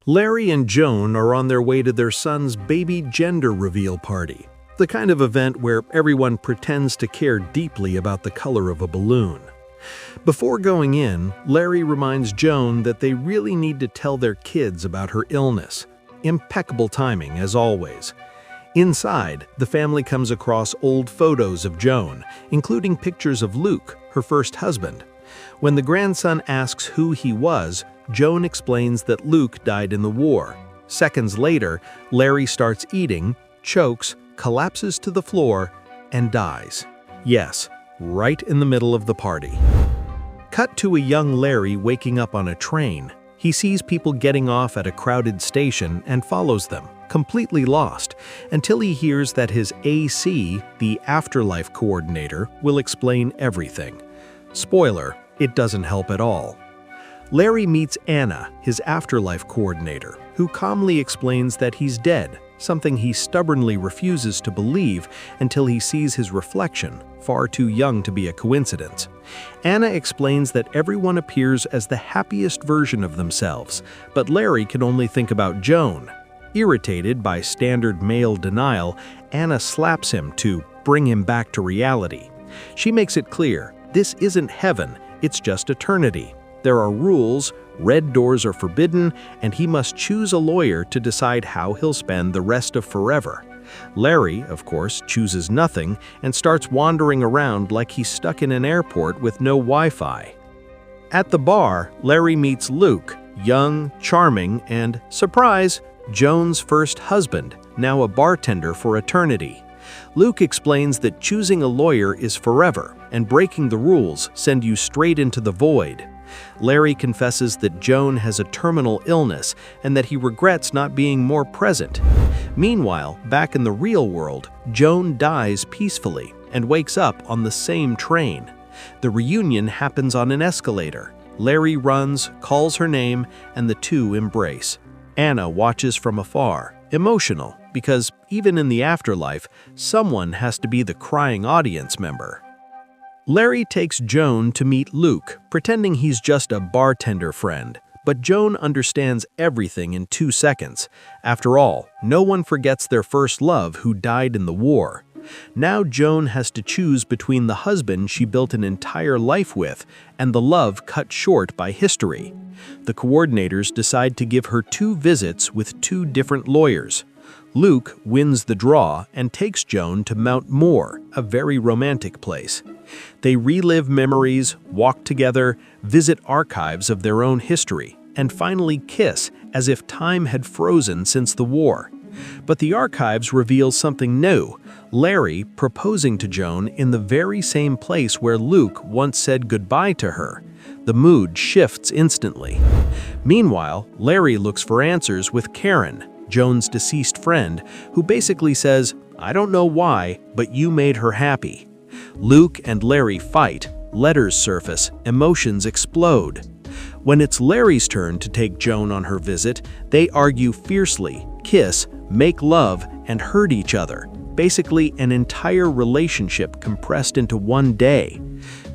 Larry and Joan are on their way to their son's baby gender reveal party, the kind of event where everyone pretends to care deeply about the color of a balloon. Before going in, Larry reminds Joan that they really need to tell their kids about her illness. Impeccable timing, as always. Inside, the family comes across old photos of Joan, including pictures of Luke, her first husband. When the grandson asks who he was, Joan explains that Luke died in the war. Seconds later, Larry starts eating, chokes, collapses to the floor, and dies. Yes, right in the middle of the party. Cut to a young Larry waking up on a train. He sees people getting off at a crowded station and follows them, completely lost, until he hears that his AC, the Afterlife coordinator, will explain everything. Spoiler, it doesn't help at all. Larry meets Anna, his Afterlife coordinator, who calmly explains that he's dead, something he stubbornly refuses to believe until he sees his reflection, far too young to be a coincidence. Anna explains that everyone appears as the happiest version of themselves, but Larry can only think about Joan. Irritated by standard male denial, Anna slaps him to bring him back to reality. She makes it clear, this isn't heaven, it's just eternity. There are rules, red doors are forbidden, and he must choose a lawyer to decide how he'll spend the rest of forever. Larry, of course, chooses nothing and starts wandering around like he's stuck in an airport with no Wi-Fi. At the bar, Larry meets Luke, young, charming, and, surprise, Joan's first husband, now a bartender for eternity. Luke explains that choosing a lawyer is forever, and breaking the rules send you straight into the void. Larry confesses that Joan has a terminal illness and that he regrets not being more present. Meanwhile, back in the real world, Joan dies peacefully and wakes up on the same train. The reunion happens on an escalator. Larry runs, calls her name, and the two embrace. Anna watches from afar, emotional, because even in the afterlife, someone has to be the crying audience member. Larry takes Joan to meet Luke, pretending he's just a bartender friend, but Joan understands everything in 2 seconds. After all, no one forgets their first love who died in the war. Now Joan has to choose between the husband she built an entire life with and the love cut short by history. The coordinators decide to give her 2 visits with 2 different lawyers. Luke wins the draw and takes Joan to Mount Moore, a very romantic place. They relive memories, walk together, visit archives of their own history, and finally kiss as if time had frozen since the war. But the archives reveal something new, Larry proposing to Joan in the very same place where Luke once said goodbye to her. The mood shifts instantly. Meanwhile, Larry looks for answers with Karen, Joan's deceased friend, who basically says, "I don't know why, but you made her happy." Luke and Larry fight, letters surface, emotions explode. When it's Larry's turn to take Joan on her visit, they argue fiercely, kiss, make love, and hurt each other. Basically, an entire relationship compressed into one day.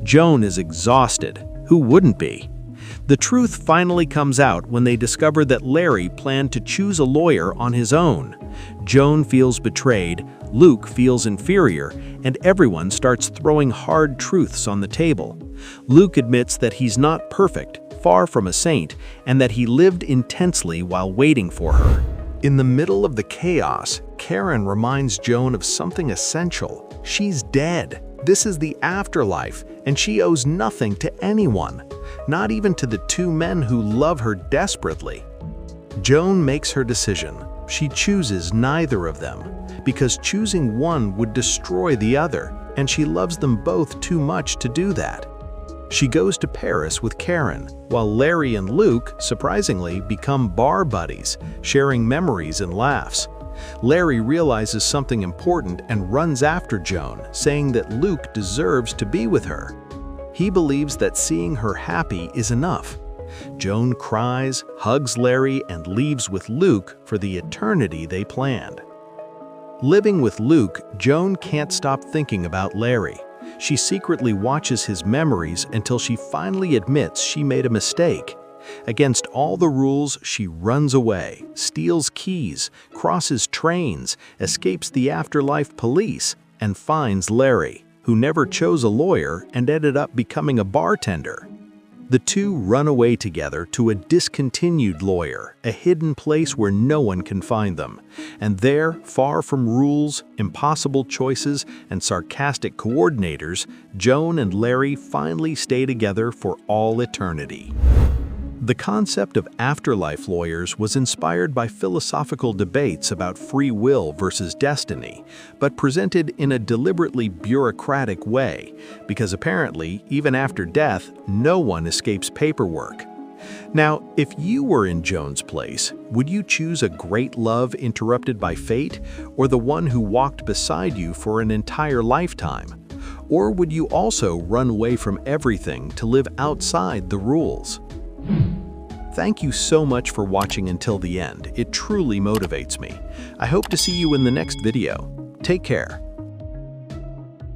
Joan is exhausted. Who wouldn't be? The truth finally comes out when they discover that Larry planned to choose a lawyer on his own. Joan feels betrayed, Luke feels inferior, and everyone starts throwing hard truths on the table. Luke admits that he's not perfect, far from a saint, and that he lived intensely while waiting for her. In the middle of the chaos, Karen reminds Joan of something essential. She's dead. This is the afterlife, and she owes nothing to anyone, not even to the 2 men who love her desperately. Joan makes her decision. She chooses neither of them, because choosing one would destroy the other, and she loves them both too much to do that. She goes to Paris with Karen, while Larry and Luke, surprisingly, become bar buddies, sharing memories and laughs. Larry realizes something important and runs after Joan, saying that Luke deserves to be with her. He believes that seeing her happy is enough. Joan cries, hugs Larry, and leaves with Luke for the eternity they planned. Living with Luke, Joan can't stop thinking about Larry. She secretly watches his memories until she finally admits she made a mistake. Against all the rules, she runs away, steals keys, crosses trains, escapes the afterlife police, and finds Larry, who never chose a lawyer and ended up becoming a bartender. The two run away together to a discontinued lawyer, a hidden place where no one can find them. And there, far from rules, impossible choices, and sarcastic coordinators, Joan and Larry finally stay together for all eternity. The concept of afterlife lawyers was inspired by philosophical debates about free will versus destiny, but presented in a deliberately bureaucratic way, because apparently, even after death, no one escapes paperwork. Now, if you were in Joan's place, would you choose a great love interrupted by fate, or the one who walked beside you for an entire lifetime? Or would you also run away from everything to live outside the rules? Thank you so much for watching until the end. It truly motivates me. I hope to see you in the next video. Take care.